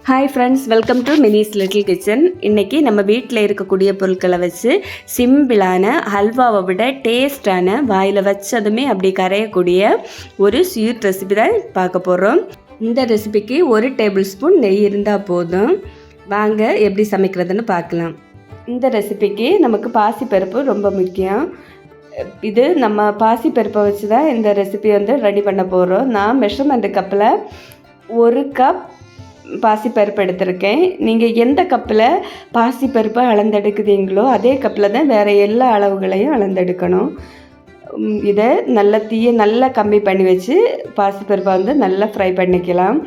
Hi friends, welcome to Mini's little kitchen. இன்றைக்கி நம்ம வீட்டில் இருக்கக்கூடிய பொருட்களை வச்சு சிம்பிளான ஹல்வாவை விட டேஸ்டான வாயில் வச்சதுமே அப்படி கரையக்கூடிய ஒரு ஸ்வீட் ரெசிபி தான் பார்க்க போகிறோம். இந்த ரெசிபிக்கு 1 டேபிள் ஸ்பூன் நெய் இருந்தால் போதும். வாங்க எப்படி சமைக்கிறதுன்னு பார்க்கலாம். இந்த ரெசிபிக்கு நமக்கு பாசிப்பருப்பு ரொம்ப முக்கியம். இது நம்ம பாசிப்பருப்பை வச்சு தான் இந்த ரெசிபி ரெடி பண்ண போகிறோம். நான் மெஷர்மெண்ட் கப்பில் 1 கப் பாசிப்பருப்பு எடுத்திருக்கேன். நீங்கள் எந்த கப்பில் பாசிப்பருப்பை அளந்தெடுக்குதீங்களோ அதே கப்பில் தான் வேறு எல்லா அளவுகளையும் அளந்தெடுக்கணும். இதை தீயை நல்லா கம்மி பண்ணி வச்சு பாசிப்பருப்பை நல்லா ஃப்ரை பண்ணிக்கலாம்.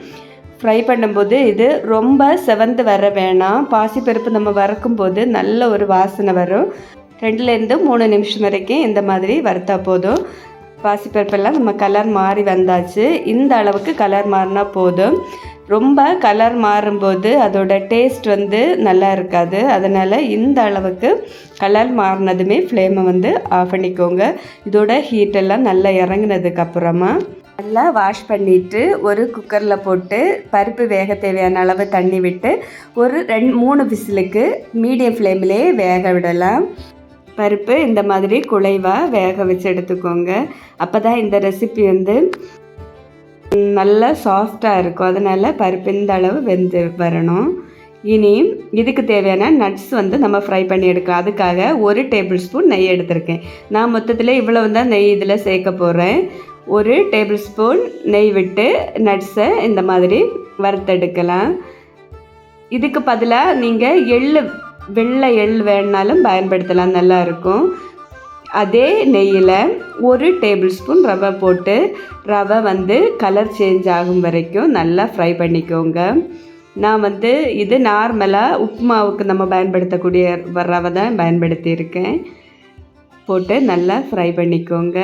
ஃப்ரை பண்ணும்போது இது ரொம்ப செவந்து வர வேணாம். பாசிப்பருப்பு நம்ம வறுக்கும்போது நல்ல ஒரு வாசனை வரும். 2லேருந்து 3 நிமிஷம் வரைக்கும் இந்த மாதிரி வறுத்தா போதும். பாசிப்பருப்பெல்லாம் நம்ம கலர் மாறி வந்தாச்சு. இந்த அளவுக்கு கலர் மாறினா போதும். ரொம்ப கலர் மாறும்போது அதோட டேஸ்ட் நல்லா இருக்காது. அதனால் இந்த அளவுக்கு கலர் மாறினதுமே ஃப்ளேமை ஆஃப் பண்ணிக்கோங்க. இதோட ஹீட்டெல்லாம் நல்லா இறங்கினதுக்கப்புறமா நல்லா வாஷ் பண்ணிவிட்டு ஒரு குக்கரில் போட்டு பருப்பு வேக தேவையான அளவு தண்ணி விட்டு ஒரு 2-3 விசிலுக்கு மீடியம் ஃப்ளேமிலே வேக விடலாம். பருப்பு இந்த மாதிரி குழைவாக வேக வச்சு எடுத்துக்கோங்க. அப்போ தான் இந்த ரெசிபி நல்லா சாஃப்டாக இருக்கும். அதனால் பருப்பு இந்த அளவு வெந்து வரணும். இனி இதுக்கு தேவையான நட்ஸ் நம்ம ஃப்ரை பண்ணி எடுக்கலாம். அதுக்காக 1 டேபிள் ஸ்பூன் நெய் எடுத்திருக்கேன். நான் மொத்தத்தில் இவ்வளவு தான் நெய் இதில் சேர்க்க போகிறேன். 1 டேபிள் ஸ்பூன் நெய் விட்டு நட்ஸை இந்த மாதிரி வறுத்தெடுக்கலாம். இதுக்கு பதிலாக நீங்கள் வெள்ளை எள் வேணுனாலும் பயன்படுத்தலாம், நல்லாயிருக்கும். அதே நெய்யில் 1 டேபிள் ஸ்பூன் ரவை போட்டு ரவை கலர் சேஞ்ச் ஆகும் வரைக்கும் நல்லா ஃப்ரை பண்ணிக்கோங்க. நான் இது நார்மலாக உப்புமாவுக்கு நம்ம பயன்படுத்தக்கூடிய ரவை தான் பயன்படுத்தியிருக்கேன். போட்டு நல்லா ஃப்ரை பண்ணிக்கோங்க.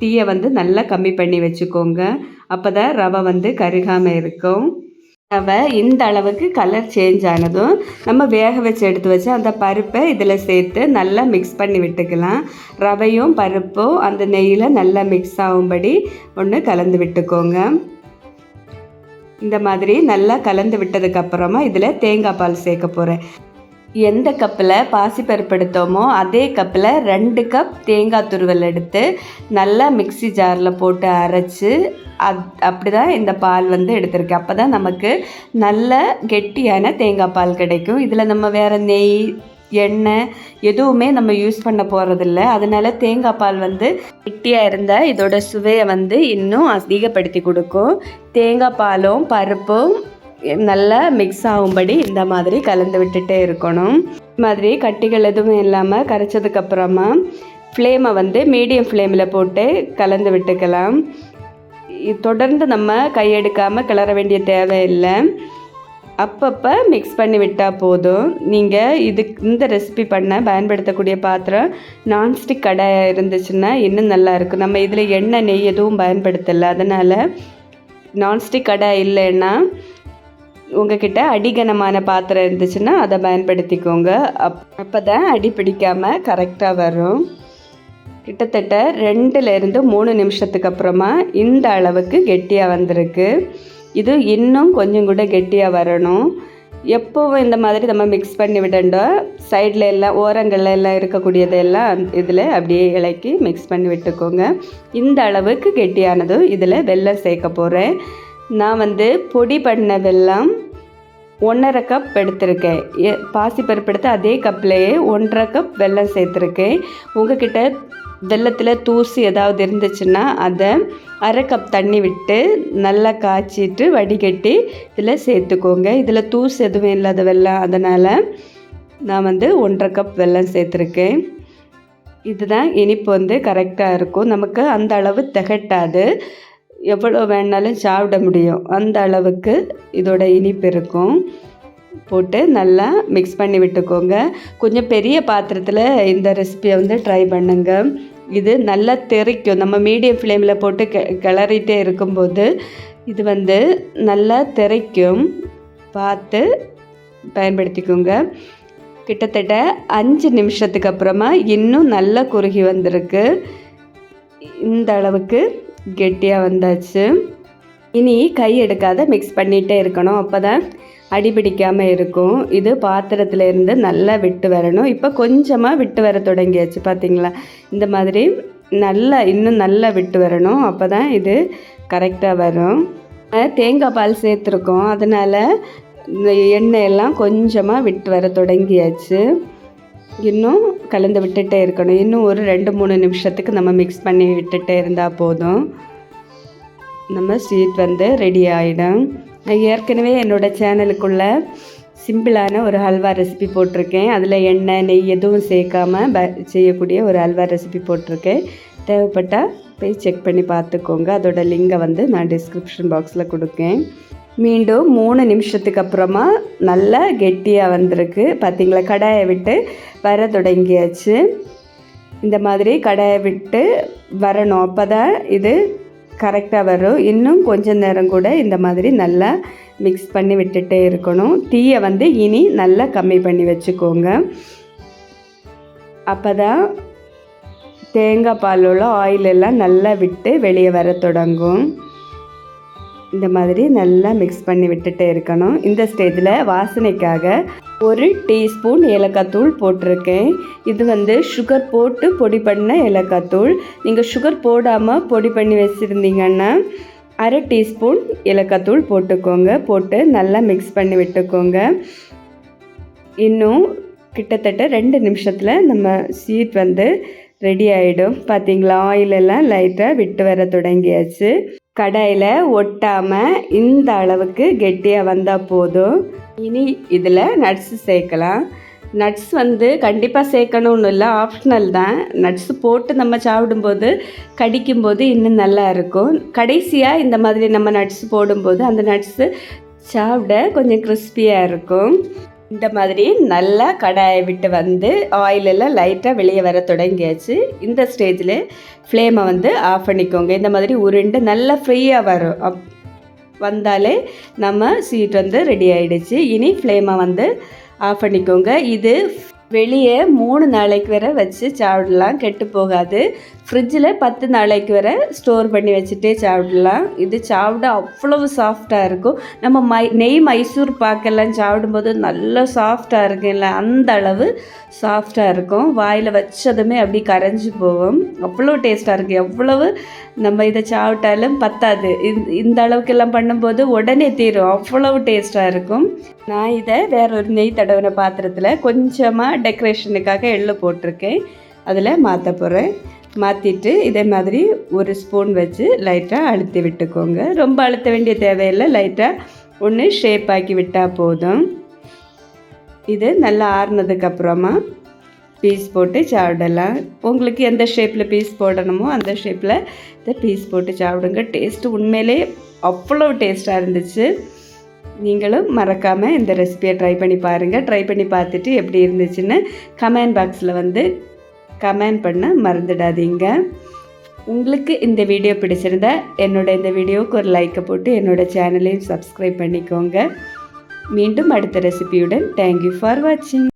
தீயை நல்லா கம்மி பண்ணி வச்சுக்கோங்க. அப்போ தான் ரவை கருகாமல் இருக்கும். ரவை இந்த அளவுக்கு கலர் சேஞ்ச் ஆனதும் நம்ம வேக வச்சு எடுத்து வச்சு அந்த பருப்பை இதில் சேர்த்து நல்லா மிக்ஸ் பண்ணி விட்டுக்கலாம். ரவையும் பருப்பும் அந்த நெய்யில் நல்லா மிக்ஸ் ஆகும்படி கலந்து விட்டுக்கோங்க. இந்த மாதிரி நல்லா கலந்து விட்டதுக்கப்புறமா இதில் தேங்காய் பால் சேர்க்க போகிறேன். எந்த கப்பில் பாசிப்பருப்பு எடுத்தோமோ அதே கப்பில் 2 கப் தேங்காய் துருவல் எடுத்து நல்லா மிக்ஸி ஜாரில் போட்டு அரைச்சி அப்படி தான் இந்த பால் எடுத்திருக்கேன். அப்போ தான் நமக்கு நல்ல கெட்டியான தேங்காய் பால் கிடைக்கும். இதில் நம்ம வேறு நெய் எண்ணெய் எதுவுமே நம்ம யூஸ் பண்ண போகிறதில்ல. அதனால் தேங்காய் பால் கெட்டியாக இருந்தால் இதோட சுவையை இன்னும் அதிகப்படுத்தி கொடுக்கும். தேங்காய் பாலும் பருப்பும் நல்லா மிக்ஸ் ஆகும்படி இந்த மாதிரி கலந்து விட்டுட்டே இருக்கணும். இது மாதிரி கட்டிகள் எதுவும் இல்லாமல் கரைச்சதுக்கப்புறமா ஃப்ளேமை மீடியம் ஃப்ளேமில் போட்டு கலந்து விட்டுக்கலாம். தொடர்ந்து நம்ம கையெடுக்காமல் கிளற வேண்டிய தேவையில்லை. அப்பப்போ மிக்ஸ் பண்ணி விட்டால் போதும். நீங்கள் இந்த ரெசிபி பண்ண பயன்படுத்தக்கூடிய பாத்திரம் நான்ஸ்டிக் கடாயாக இருந்துச்சுன்னா இன்னும் நல்லாயிருக்கும். நம்ம இதில் எண்ணெய் நெய் எதுவும் பயன்படுத்தலை. அதனால் நான்ஸ்டிக் கடாய் இல்லைன்னா உங்ககிட்ட அடிகனமான பாத்திரம் இருந்துச்சுன்னா அதை பயன்படுத்திக்கோங்க. அப்போ தான் அடி பிடிக்காமல் கரெக்டாக வரும். கிட்டத்தட்ட 2லேருந்து 3 நிமிஷத்துக்கு அப்புறமா இந்த அளவுக்கு கெட்டியாக வந்திருக்கு. இது இன்னும் கொஞ்சம் கூட கெட்டியாக வரணும். எப்போவும் இந்த மாதிரி நம்ம மிக்ஸ் பண்ணி விடண்டோம். சைடில் எல்லாம் ஓரங்களில் எல்லாம் இருக்கக்கூடியதெல்லாம் இதில் அப்படியே இலக்கி மிக்ஸ் பண்ணி விட்டுக்கோங்க. இந்த அளவுக்கு கெட்டியானதும் இதில் வெல்லம் சேர்க்க போகிறேன். நான் பொடி பண்ண வெல்லம் 1.5 கப் எடுத்திருக்கேன். பாசிப்பருப்பு எடுத்து அதே கப்லேயே 1.5 கப் வெல்லம் சேர்த்துருக்கேன். உங்ககிட்ட வெல்லத்தில் தூசி ஏதாவது இருந்துச்சுன்னா அதை 1/2 கப் தண்ணி விட்டு நல்லா காய்ச்சிட்டு வடிகட்டி இதில் சேர்த்துக்கோங்க. இதில் தூசி எதுவும் இல்லாத வெல்லம், அதனால் நான் 1.5 கப் வெல்லம் சேர்த்துருக்கேன். இதுதான் இனிப்பு கரெக்டாக இருக்கும். நமக்கு அந்த அளவு திகட்டாது. எவ்வளோ வேணாலும் சாப்பிட முடியும். அந்த அளவுக்கு இதோட இனிப்பு இருக்கும். போட்டு நல்லா மிக்ஸ் பண்ணி விட்டுக்கோங்க. கொஞ்சம் பெரிய பாத்திரத்தில் இந்த ரெசிபியை ட்ரை பண்ணுங்க. இது நல்லா தெறிக்கும். நம்ம மீடியம் ஃப்ளேமில் போட்டு கிளறிட்டே இருக்கும்போது இது நல்லா தெறிக்கும். பார்த்து பயன்படுத்திக்கோங்க. கிட்டத்தட்ட 5 நிமிஷத்துக்கு அப்புறமா இன்னும் நல்லா குறுகி வந்திருக்கு. இந்த அளவுக்கு கெட்டியாக வந்தாச்சு. இனி கை எடுக்காத மிக்ஸ் பண்ணிகிட்டே இருக்கணும். அப்போ தான் அடிபிடிக்காமல் இருக்கும். இது பாத்திரத்துலேருந்து நல்லா விட்டு வரணும். இப்போ கொஞ்சமாக விட்டு வர தொடங்கியாச்சு பார்த்திங்களா. இந்த மாதிரி இன்னும் நல்லா விட்டு வரணும். அப்போ தான் இது கரெக்டாக வரும். தேங்காய் பால் சேர்த்துருக்கோம், அதனால் இந்த எண்ணெயெல்லாம் கொஞ்சமாக விட்டு வர தொடங்கியாச்சு. இன்னும் கலந்து விட்டுட்டே இருக்கணும். இன்னும் ஒரு 2-3 நிமிஷத்துக்கு நம்ம மிக்ஸ் பண்ணி விட்டுட்டே இருந்தால் போதும். நம்ம ஸ்வீட் ரெடி ஆகிடும். நான் ஏற்கனவே என்னோடய சேனலுக்குள்ளே சிம்பிளான ஒரு ஹல்வா ரெசிபி போட்டிருக்கேன். அதில் எண்ணெய் நெய் எதுவும் சேர்க்காமல் செய்யக்கூடிய ஒரு ஹல்வா ரெசிபி போட்டிருக்கேன். தேவைப்பட்டால் போய் செக் பண்ணி பார்த்துக்கோங்க. அதோட லிங்கை நான் டிஸ்கிரிப்ஷன் பாக்ஸில் கொடுக்கேன். மீண்டும் 3 நிமிஷத்துக்கு அப்புறமா நல்லா கெட்டியாக வந்திருக்கு. பார்த்திங்களா, கடாயை விட்டு வர தொடங்கியாச்சு. இந்த மாதிரி கடாயை விட்டு வரணும், அப்போ தான் இது கரெக்டாக வரும். இன்னும் கொஞ்சம் நேரம் கூட இந்த மாதிரி நல்லா மிக்ஸ் பண்ணி விட்டுட்டே இருக்கணும். தீயை இனி நல்லா கம்மி பண்ணி வச்சுக்கோங்க. அப்போ தான் தேங்காய் பாலோட ஆயிலெல்லாம் நல்லா விட்டு வெளியே வர தொடங்கும். இந்த மாதிரி நல்லா மிக்ஸ் பண்ணி விட்டுட்டே இருக்கணும். இந்த ஸ்டேஜில் வாசனைக்காக 1 டீஸ்பூன் ஏலக்காய் தூள் போட்டிருக்கேன். இது சுகர் போட்டு பொடி பண்ண ஏலக்காய் தூள். நீங்கள் சுகர் போடாமல் பொடி பண்ணி வச்சுருந்தீங்கன்னா 1/2 டீஸ்பூன் ஏலக்காய் தூள் போட்டுக்கோங்க. போட்டு நல்லா மிக்ஸ் பண்ணி விட்டுக்கோங்க. இன்னும் கிட்டத்தட்ட 2 நிமிஷத்தில் நம்ம ஸ்வீட் ரெடி ஆகிடும். பார்த்திங்களா, ஆயிலெல்லாம் லைட்டாக விட்டு வர தொடங்கியாச்சு. கடாயில் ஒட்டாமல் இந்த அளவுக்கு கெட்டியாக வந்தால் போதும். இனி இதில் நட்ஸு சேர்க்கலாம். நட்ஸ் கண்டிப்பாக சேர்க்கணும்னு இல்லை, ஆப்ஷனல் தான். நட்ஸு போட்டு நம்ம சாப்பிடும்போது கடிக்கும்போது இன்னும் நல்லா இருக்கும். கடைசியாக இந்த மாதிரி நம்ம நட்ஸ் போடும்போது அந்த நட்ஸு சாப்பிட கொஞ்சம் கிறிஸ்பியாக இருக்கும். இந்த மாதிரி நல்லா கடாயை விட்டு ஆயிலெல்லாம் லைட்டாக வெளியே வர தொடங்கியாச்சு. இந்த ஸ்டேஜில் ஃப்ளேமை ஆஃப் பண்ணிக்கோங்க. இந்த மாதிரி உருண்டு நல்லா ஃப்ரீயாக வரும். வந்தாலே நம்ம ஸ்வீட் ரெடி ஆகிடுச்சு. இனி ஃப்ளேமை ஆஃப் பண்ணிக்கோங்க. இது வெளியே 3 நாளைக்கு வரை வச்சு சாப்பிடலாம், கெட்டு போகாது. ஃப்ரிட்ஜில் 10 நாளைக்கு வரை ஸ்டோர் பண்ணி வச்சுட்டே சாப்பிடலாம். இது சாப்பிட அவ்வளவு சாஃப்டாக இருக்கும். நம்ம நெய் மைசூர் பாக்கெல்லாம் சாப்பிடும்போது நல்லா சாஃப்டாக இருக்குல்ல, அந்த அளவு சாஃப்டாக இருக்கும். வாயில் வச்சதுமே அப்படி கரைஞ்சி போகும். அவ்வளோ டேஸ்ட்டாக இருக்குது. எவ்வளவு நம்ம இதை சாப்பிட்டாலும் பத்தாது. இந்த அளவுக்கெல்லாம் பண்ணும்போது உடனே தீரும், அவ்வளவு டேஸ்ட்டாக இருக்கும். நான் இதை வேற ஒரு நெய் தடவின பாத்திரத்தில் கொஞ்சமாக டெக்கரேஷனுக்காக எள்ளு போட்டிருக்கேன், அதில் மாற்ற போகிறேன். மாற்றிட்டு இதே மாதிரி 1 ஸ்பூன் வச்சு லைட்டாக அழுத்தி விட்டுக்கோங்க. ரொம்ப அழுத்த வேண்டிய தேவையில்லை, லைட்டாக ஒன்று ஷேப் ஆக்கி விட்டால் போதும். இது நல்லா ஆறுனதுக்கப்புறமா பீஸ் போட்டு சாப்பிடலாம். உங்களுக்கு எந்த ஷேப்பில் பீஸ் போடணுமோ அந்த ஷேப்பில் இதை பீஸ் போட்டு சாப்பிடுங்க. டேஸ்ட்டு உண்மையிலே அவ்வளோ டேஸ்ட்டாக இருந்துச்சு. நீங்களும் மறக்காமல் இந்த ரெசிபியை ட்ரை பண்ணி பாருங்கள். ட்ரை பண்ணி பார்த்துட்டு எப்படி இருந்துச்சுன்னு கமெண்ட் பாக்ஸில் கமெண்ட் பண்ண மறந்துடாதீங்க. உங்களுக்கு இந்த வீடியோ பிடிச்சிருந்தா இந்த வீடியோவுக்கு ஒரு லைக்கை போட்டு என்னோடய சேனலையும் சப்ஸ்கிரைப் பண்ணிக்கோங்க. மீண்டும் அடுத்த ரெசிபியுடன் தேங்க்யூ ஃபார் வாட்சிங்.